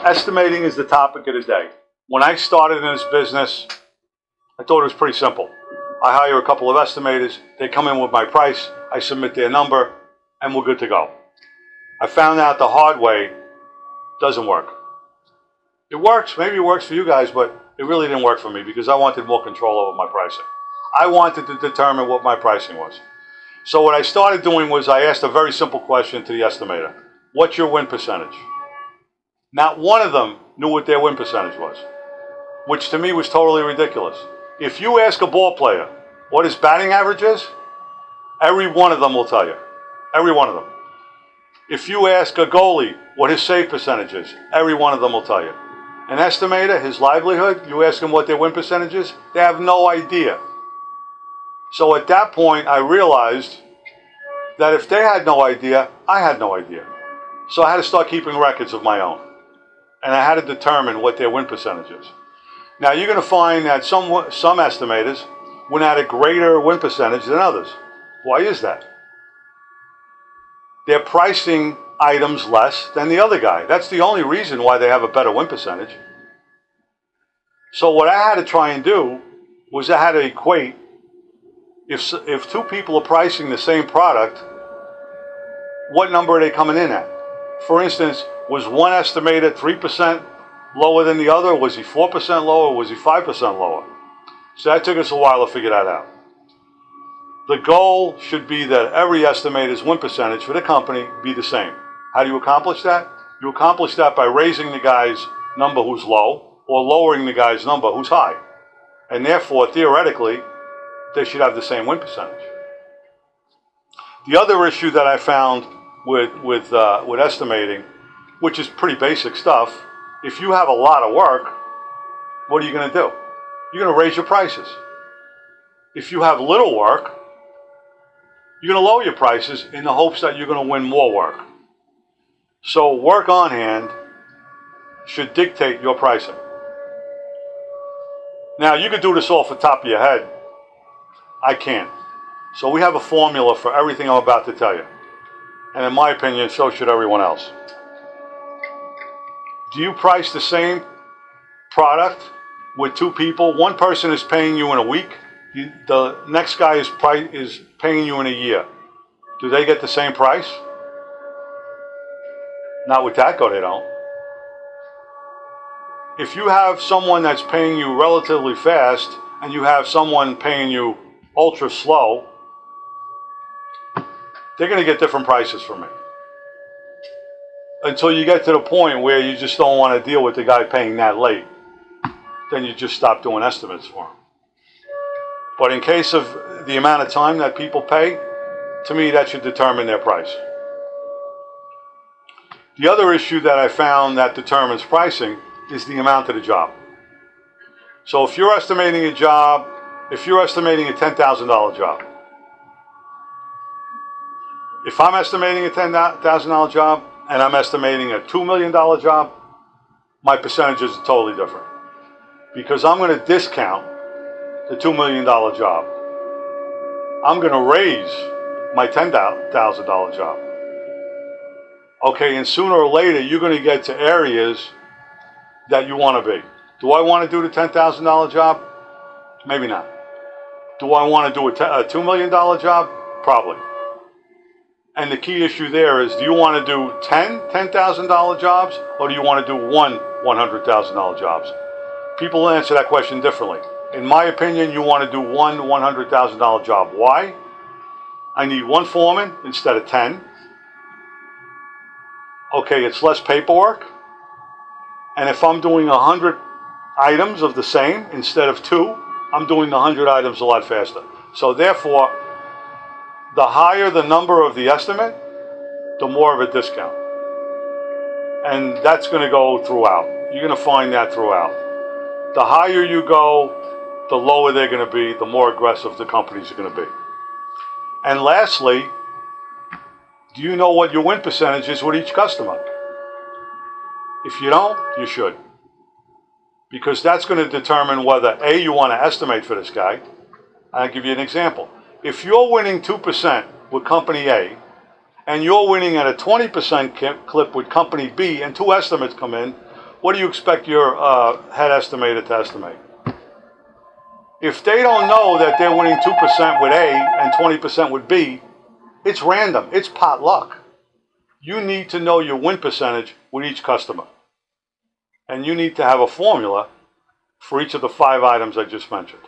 Estimating is the topic of the day. When I started in this business, I thought it was pretty simple. I hire a couple of estimators, they come in with my price, I submit their number, and we're good to go. I found out the hard way, doesn't work. It works, maybe it works for you guys, but it really didn't work for me because I wanted more control over my pricing. I wanted to determine what my pricing was. So what I started doing was I asked a very simple question to the estimator. What's your win percentage? Not one of them knew what their win percentage was, which to me was totally ridiculous. If you ask a ball player what his batting average is, every one of them will tell you. Every one of them. If you ask a goalie what his save percentage is, every one of them will tell you. An estimator, his livelihood, you ask them what their win percentage is, they have no idea. So at that point, I realized that if they had no idea, I had no idea. So I had to start keeping records of my own. And I had to determine what their win percentage is. Now you're going to find that some estimators win at a greater win percentage than others. Why is that? They're pricing items less than the other guy. That's the only reason why they have a better win percentage. So what I had to try and do was I had to equate if two people are pricing the same product, what number are they coming in at? For instance, was one estimator 3% lower than the other? Was he 4% lower? Was he 5% lower? So that took us a while to figure that out. The goal should be that every estimator's win percentage for the company be the same. How do you accomplish that? You accomplish that by raising the guy's number who's low or lowering the guy's number who's high. And therefore, theoretically, they should have the same win percentage. The other issue that I found with estimating, which is pretty basic stuff, if you have a lot of work, what are you going to do? You're going to raise your prices. If you have little work, you're going to lower your prices in the hopes that you're going to win more work. So work on hand should dictate your pricing. Now you can do this off the top of your head. I can't. So we have a formula for everything I'm about to tell you. And in my opinion, so should everyone else. Do you price the same product with two people? One person is paying you in a week. The next guy is paying you in a year. Do they get the same price? Not with TATCO, they don't. If you have someone that's paying you relatively fast and you have someone paying you ultra slow, they're going to get different prices from me. Until you get to the point where you just don't want to deal with the guy paying that late. Then you just stop doing estimates for him. But in case of the amount of time that people pay, to me that should determine their price. The other issue that I found that determines pricing is the amount of the job. So if you're estimating a job, if you're estimating a $10,000 job, if I'm estimating a $10,000 job and I'm estimating a $2 million job, my percentages are totally different. Because I'm going to discount the $2 million job. I'm going to raise my $10,000 job. Okay, and sooner or later you're going to get to areas that you want to be. Do I want to do the $10,000 job? Maybe not. Do I want to do a $2 million job? Probably. And the key issue there is, do you want to do 10 $10,000 jobs or do you want to do one $100,000 jobs? People answer that question differently. In my opinion, you want to do one $100,000 job. Why? I need one foreman instead of 10. Okay, it's less paperwork. And if I'm doing 100 items of the same instead of 2, I'm doing the 100 items a lot faster. So therefore, the higher the number of the estimate, the more of a discount. And that's going to go throughout. You're going to find that throughout. The higher you go, the lower they're going to be, the more aggressive the companies are going to be. And lastly, do you know what your win percentage is with each customer? If you don't, you should. Because that's going to determine whether A, you want to estimate for this guy. I'll give you an example. If you're winning 2% with company A, and you're winning at a 20% clip with company B, and two estimates come in, what do you expect your head estimator to estimate? If they don't know that they're winning 2% with A and 20% with B, it's random. It's pot luck. You need to know your win percentage with each customer. And you need to have a formula for each of the 5 items I just mentioned.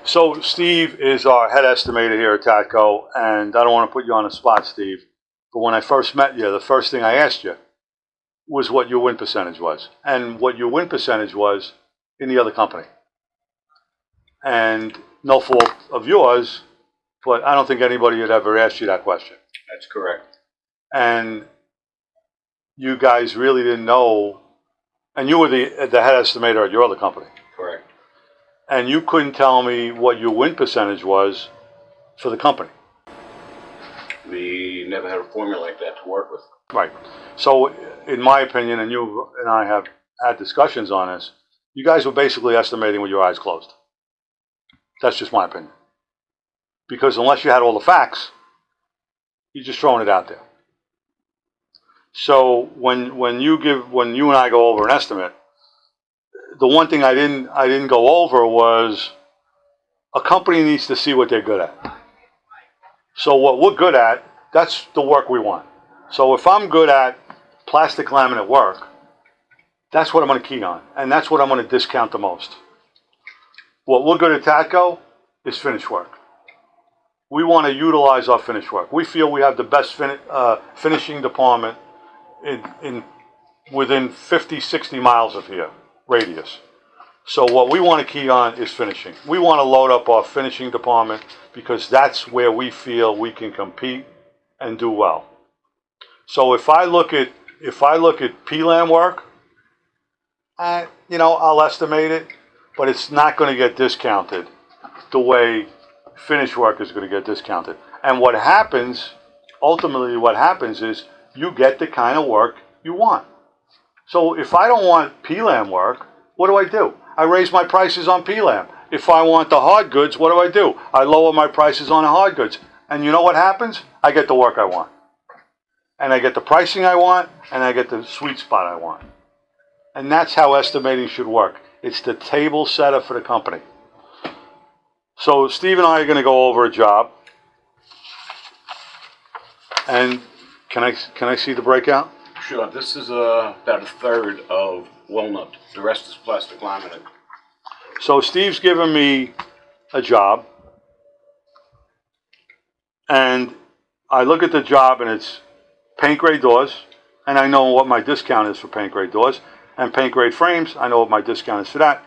So Steve is our head estimator here at TATCO, and I don't want to put you on the spot, Steve, but when I first met you, the first thing I asked you was what your win percentage was, and what your win percentage was in the other company. And no fault of yours, but I don't think anybody had ever asked you that question. That's correct. And you guys really didn't know, and you were the head estimator at your other company. Correct. And you couldn't tell me what your win percentage was for the company. We never had a formula like that to work with. Right. So, in my opinion, and you and I have had discussions on this, you guys were basically estimating with your eyes closed. That's just my opinion. Because unless you had all the facts, you're just throwing it out there. So when you and I go over an estimate, the one thing I didn't go over was a company needs to see what they're good at. So what we're good at, that's the work we want. So if I'm good at plastic laminate work, that's what I'm going to key on, and that's what I'm going to discount the most. What we're good at TATCO is finish work. We want to utilize our finish work. We feel we have the best finishing department within 50, 60 miles of here, radius. So what we want to key on is finishing. We want to load up our finishing department because that's where we feel we can compete and do well. So if I look at PLAM work, I'll estimate it, but it's not going to get discounted the way finish work is going to get discounted. And ultimately what happens is you get the kind of work you want. So if I don't want PLAM work, what do? I raise my prices on PLAM. If I want the hard goods, what do? I lower my prices on the hard goods. And you know what happens? I get the work I want. And I get the pricing I want, and I get the sweet spot I want. And that's how estimating should work. It's the table setter for the company. So Steve and I are going to go over a job. And can I see the breakout? Sure. This is about a third of walnut. The rest is plastic laminate. So Steve's given me a job, and I look at the job, and it's paint grade doors, and I know what my discount is for paint grade doors, and paint grade frames, I know what my discount is for that,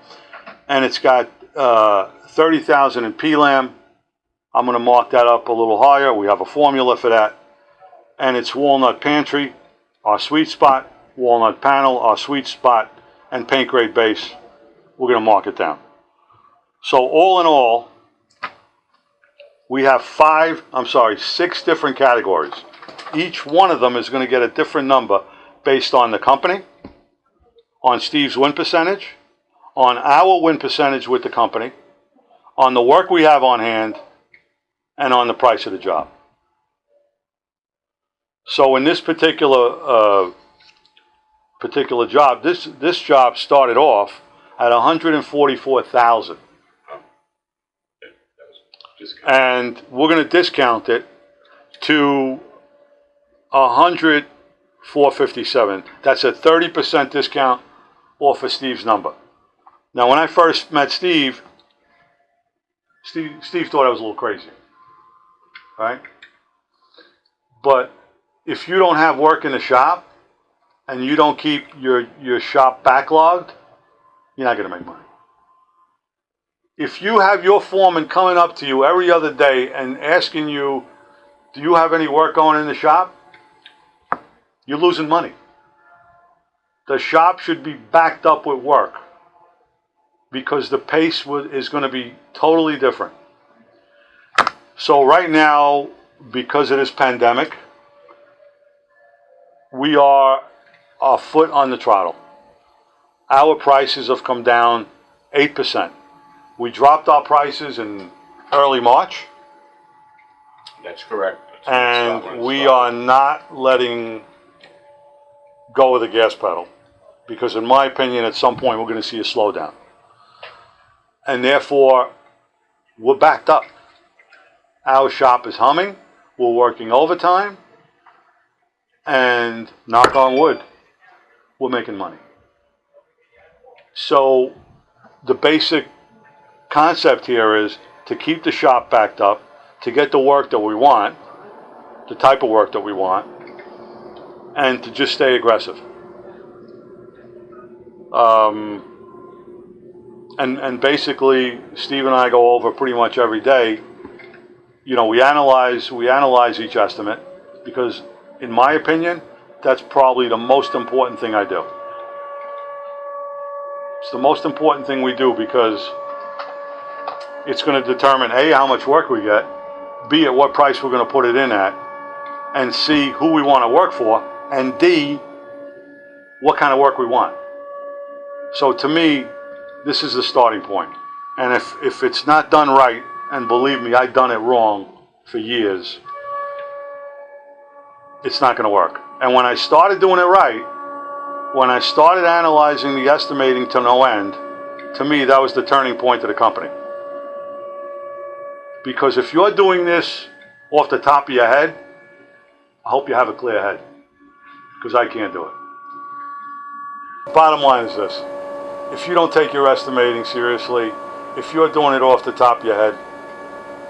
and it's got 30,000 in PLAM. I'm going to mark that up a little higher. We have a formula for that, and it's walnut pantry, our sweet spot, walnut panel, our sweet spot, and paint grade base. We're going to mark it down. So all in all, we have 6 different categories. Each one of them is going to get a different number based on the company, on Steve's win percentage, on our win percentage with the company, on the work we have on hand, and on the price of the job. So in this particular job, this job started off at $144,000, and we're going to discount it to $104,457. That's a 30% discount off of Steve's number. Now, when I first met Steve thought I was a little crazy, right? But if you don't have work in the shop and you don't keep your shop backlogged, you're not going to make money. If you have your foreman coming up to you every other day and asking you, do you have any work going in the shop? You're losing money. The shop should be backed up with work because the pace is going to be totally different. So right now, because of this pandemic, we are a foot on the throttle. Our prices have come down 8%. We dropped our prices in early March. That's correct. And we are not letting go of the gas pedal. because in my opinion, at some point, we're going to see a slowdown. And therefore, we're backed up. Our shop is humming. We're working overtime. And knock on wood, we're making money. So the basic concept here is to keep the shop backed up, to get the work that we want, the type of work that we want, and to just stay aggressive. And basically, Steve and I go over pretty much every day. You know, we analyze each estimate, because in my opinion, that's probably the most important thing I do. It's the most important thing we do, because it's going to determine A, how much work we get, B, at what price we're going to put it in at, and C, who we want to work for, and D, what kind of work we want. So to me, this is the starting point. And if it's not done right, and believe me, I've done it wrong for years, it's not going to work. And when I started doing it right, when I started analyzing the estimating to no end, to me, that was the turning point of the company. Because if you're doing this off the top of your head, I hope you have a clear head, because I can't do it. Bottom line is this: if you don't take your estimating seriously, if you're doing it off the top of your head,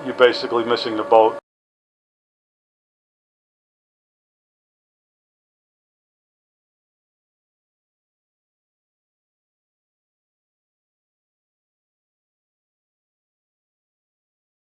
you're basically missing the boat.